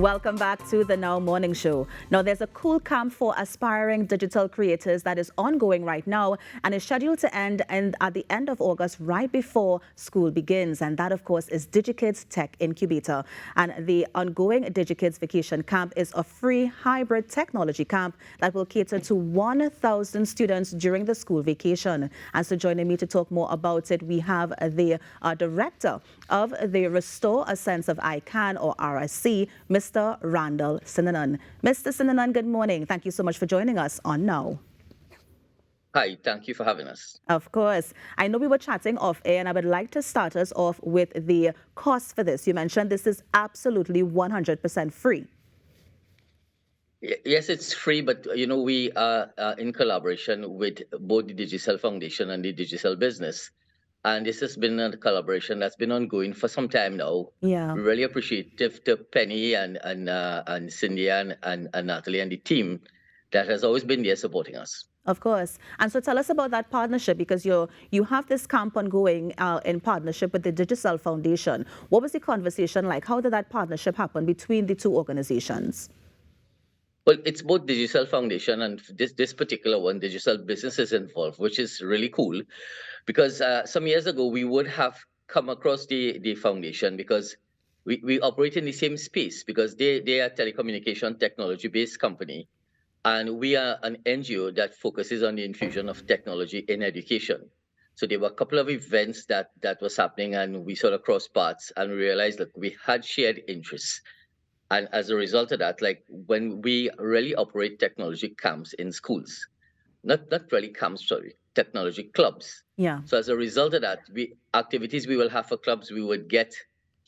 Welcome back to the Now Morning Show. Now, there's a cool camp for aspiring digital creators that is ongoing right now and is scheduled to end at the end of August, right before school begins. And that, of course, is Digikids Tech Incubator. And the ongoing Digikids Vacation Camp is a free hybrid technology camp that will cater to 1,000 students during the school vacation. And so joining me to talk more about it, we have the director of the Restore a Sense of I Can, or RSC, Mr. Randall Sinanan. Mr. Sinanan, good morning. Thank you so much for joining us on Now. Hi, thank you for having us. Of course. I know we were chatting off air, and I would like to start us off with the cost for this. You mentioned this is absolutely 100% free. Yes, it's free, but we are in collaboration with both the Digital Foundation and the Digital Business. And this has been a collaboration that's been ongoing for some time now. Yeah. We really appreciative to Penny and Cindy and Natalie and the team that has always been there supporting us. Of course. And so tell us about that partnership, because you have this camp ongoing in partnership with the Digital Foundation. What was the conversation like? How did that partnership happen between the two organizations? Well, it's both Digital Foundation and this particular one, Digital Business, is involved, which is really cool, because some years ago we would have come across the foundation because we operate in the same space, because they are a telecommunication technology based company, and we are an NGO that focuses on the infusion of technology in education. So there were a couple of events that was happening, and we sort of crossed paths and realized that we had shared interests. And as a result of that, like when we really operate technology camps in schools, not really camps, sorry, technology clubs. Yeah. So as a result of that, activities we will have for clubs, we would get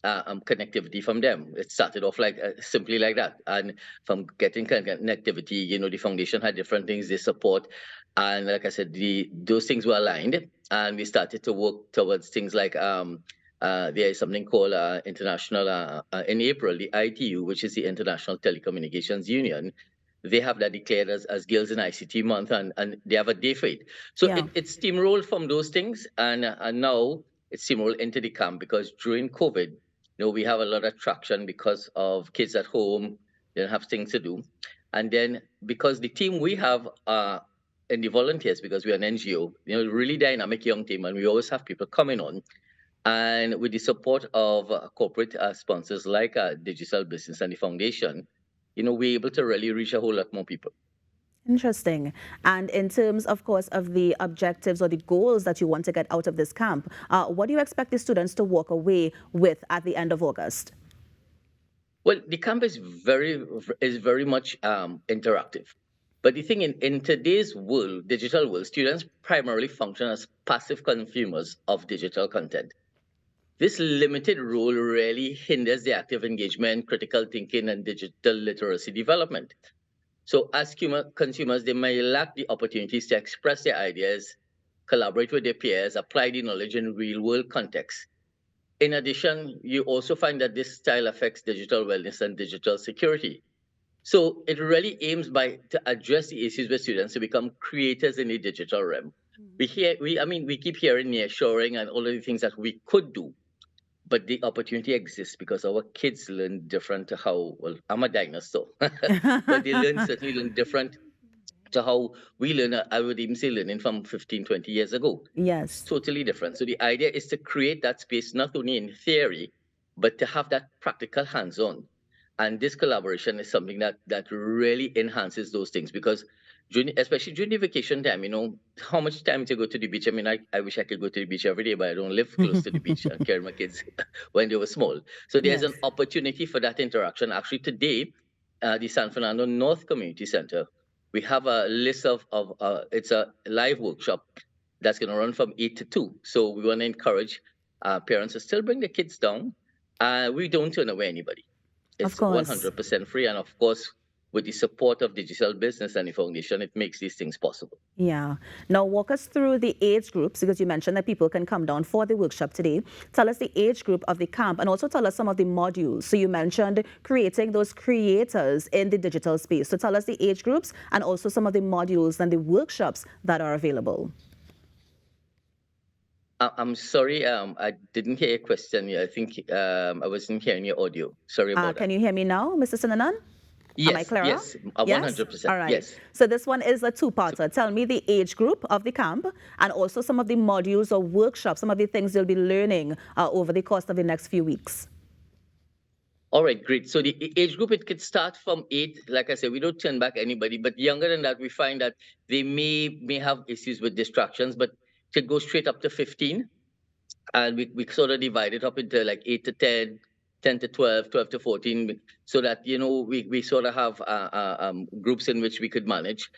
connectivity from them. It started off like simply like that, and from getting connectivity, the foundation had different things they support, and like I said, those things were aligned, and we started to work towards things like there is something called international in April, the ITU, which is the International Telecommunications Union. They have that declared as Girls in ICT Month, and they have a day for it. So Yeah. it's steamrolled from those things, and now it's steamrolled into the camp, because during COVID, we have a lot of traction because of kids at home, they don't have things to do. And then because the team we have and the volunteers, because we're an NGO, really dynamic young team, and we always have people coming on. And with the support of corporate sponsors like Digital Business and the Foundation, we're able to really reach a whole lot more people. Interesting. And in terms, of course, of the objectives or the goals that you want to get out of this camp, what do you expect the students to walk away with at the end of August? Well, the camp is very much interactive. But the thing in today's world, digital world, students primarily function as passive consumers of digital content. This limited role really hinders the active engagement, critical thinking, and digital literacy development. So as consumers, they may lack the opportunities to express their ideas, collaborate with their peers, apply the knowledge in real-world context. In addition, you also find that this style affects digital wellness and digital security. So it really aims to address the issues with students to become creators in the digital realm. We keep hearing nearshoring and all of the things that we could do, but the opportunity exists because our kids learn different to how, well, I'm a dinosaur, but they certainly learn different to how we learn. I would even say learning from 15, 20 years ago. Yes. It's totally different. So the idea is to create that space, not only in theory, but to have that practical hands-on. And this collaboration is something that really enhances those things, because especially during the vacation time, how much time to go to the beach. I mean, I wish I could go to the beach every day, but I don't live close to the beach and carry my kids when they were small. So there's an opportunity for that interaction. Actually, today, the San Fernando North Community Center, we have a list of it's a live workshop that's going to run from 8 to 2. So we want to encourage parents to still bring their kids down. We don't turn away anybody. It's 100% free. And of course, with the support of Digital Business and the Foundation, it makes these things possible. Yeah. Now, walk us through the age groups, because you mentioned that people can come down for the workshop today. Tell us the age group of the camp, and also tell us some of the modules. So you mentioned creating those creators in the digital space. So tell us the age groups and also some of the modules and the workshops that are available. I'm sorry, I didn't hear your question. I think I wasn't hearing your audio. Sorry about Can that. you hear me now, Mr. Sinanan? Am I Yes, clearer? yes, Yes? 100%. All right. Yes. So this one is a So, two-parter. Tell me the age group of the camp and also some of the modules or workshops, some of the things you'll be learning over the course of the next few weeks. all right, great. So the age group, it could start from 8. Like I said, we don't turn back anybody, but younger than that, we find that they may have issues with distractions, but could go straight up to 15. And we sort of divide it up into like 8 to 10, 10 to 12, 12 to 14, so that, we sort of have groups in which we could manage.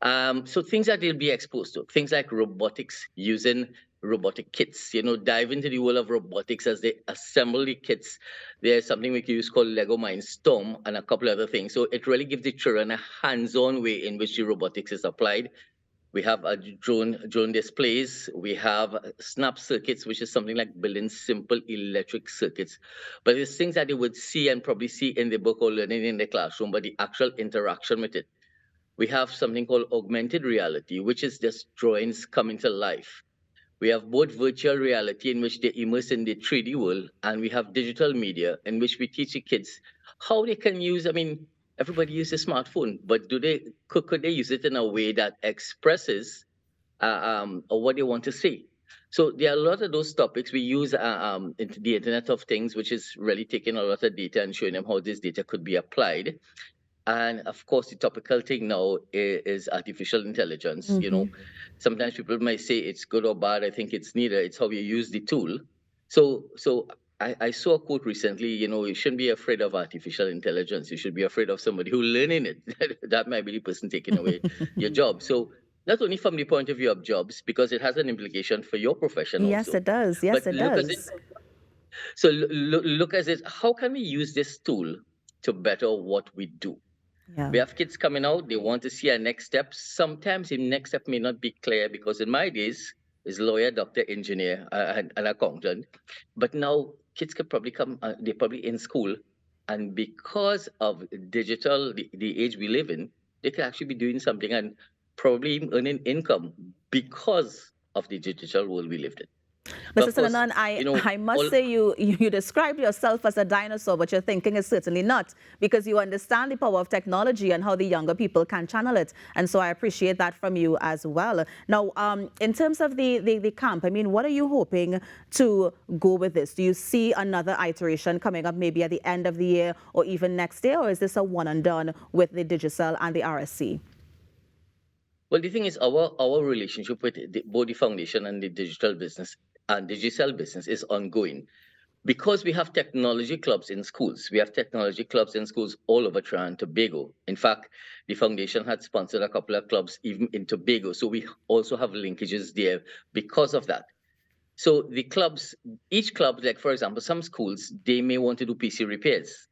So things that they'll be exposed to, things like robotics, using robotic kits, dive into the world of robotics as they assemble the kits. There's something we can use called Lego Mindstorm and a couple other things. So it really gives the children a hands-on way in which the robotics is applied. We have a drone displays. We have snap circuits, which is something like building simple electric circuits. But it's things that they would see and probably see in the book or learning in the classroom, but the actual interaction with it. We have something called augmented reality, which is just drawings coming to life. We have both virtual reality, in which they immerse in the 3D world, and we have digital media, in which we teach the kids how they can use. I mean, everybody uses a smartphone, but could they use it in a way that expresses or what they want to say? So there are a lot of those topics. We use the Internet of Things, which is really taking a lot of data and showing them how this data could be applied. And of course, the topical thing now is artificial intelligence. Sometimes people might say it's good or bad. I think it's neither. It's how you use the tool. So I saw a quote recently. You shouldn't be afraid of artificial intelligence. You should be afraid of somebody who learning it. That might be the person taking away your job. So not only from the point of view of jobs, because it has an implication for your profession Yes, also, it does. but Yes, it look at it. does. So look at it. How can we use this tool to better what we do? Yeah. We have kids coming out, they want to see a next step. Sometimes the next step may not be clear, because in my days, is lawyer, doctor, engineer, and an accountant. But now kids could probably come, they're probably in school. And because of digital, the age we live in, they could actually be doing something and probably even earning income because of the digital world we lived in. But Mr. of course, Sananan, I must all say you describe yourself as a dinosaur, but your thinking is certainly not, because you understand the power of technology and how the younger people can channel it. And so I appreciate that from you as well. Now, in terms of the camp, I mean, what are you hoping to go with this? Do you see another iteration coming up maybe at the end of the year or even next year, or is this a one and done with the Digicel and the RSC? Well, the thing is, our relationship with both the foundation and the digital business is ongoing, because we have technology clubs in schools. We have technology clubs in schools all over Trinidad and Tobago. In fact, the foundation had sponsored a couple of clubs even in Tobago, so we also have linkages there because of that. So the clubs, each club, like for example, some schools they may want to do PC repairs.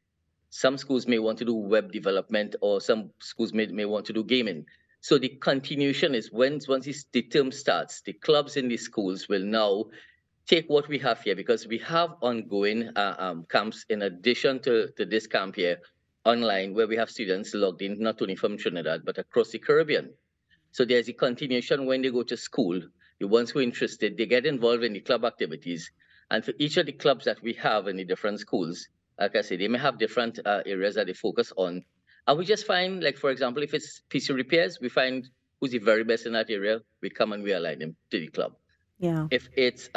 Some schools may want to do web development, or some schools may want to do gaming. So the continuation is, once the term starts, the clubs in the schools will now take what we have here, because we have ongoing camps in addition to this camp here online, where we have students logged in not only from Trinidad but across the Caribbean. So there's a continuation when they go to school. The ones who are interested, they get involved in the club activities. And for each of the clubs that we have in the different schools, like I said, they may have different areas that they focus on. And we just find, like, for example, if it's PC repairs, we find who's the very best in that area. We come and we align them to the club. Yeah. If it's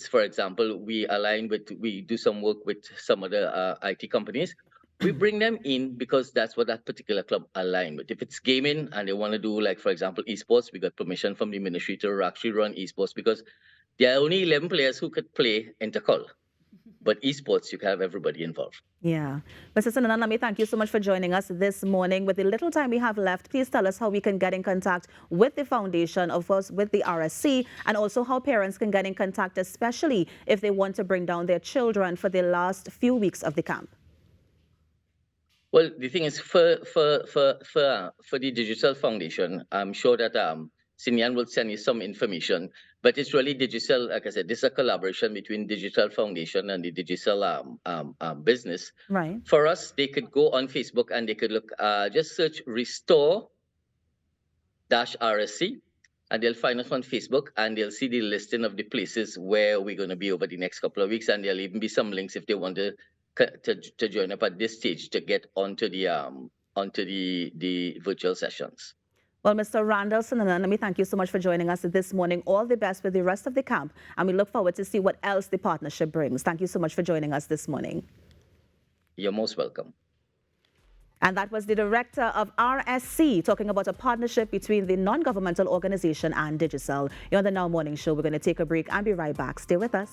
for example, we do some work with some other IT companies, we bring them in because that's what that particular club align with. If it's gaming and they want to do, like for example, esports, we got permission from the ministry to actually run esports, because there are only 11 players who could play intercol, but esports you can have everybody involved. Yeah. Mr. Sananami, thank you so much for joining us this morning. With the little time we have left, please tell us how we can get in contact with the foundation, of course, with the RSC, and also how parents can get in contact, especially if they want to bring down their children for the last few weeks of the camp. Well, the thing is, for the digital foundation, I'm sure that Sinyan will send you some information. But it's really digital. Like I said, this is a collaboration between Digital Foundation and the digital business. Right. For us, they could go on Facebook and they could look, just search Restore dash RSC, and they'll find us on Facebook, and they'll see the listing of the places where we're going to be over the next couple of weeks, and there'll even be some links if they want to join up at this stage to get onto the virtual sessions. Well, Mr. Randall Sinanan, let me thank you so much for joining us this morning. All the best with the rest of the camp, and we look forward to see what else the partnership brings. Thank you so much for joining us this morning. You're most welcome. And that was the director of RSC talking about a partnership between the non-governmental organization and Digicel. You're on the Now Morning Show. We're going to take a break and be right back. Stay with us.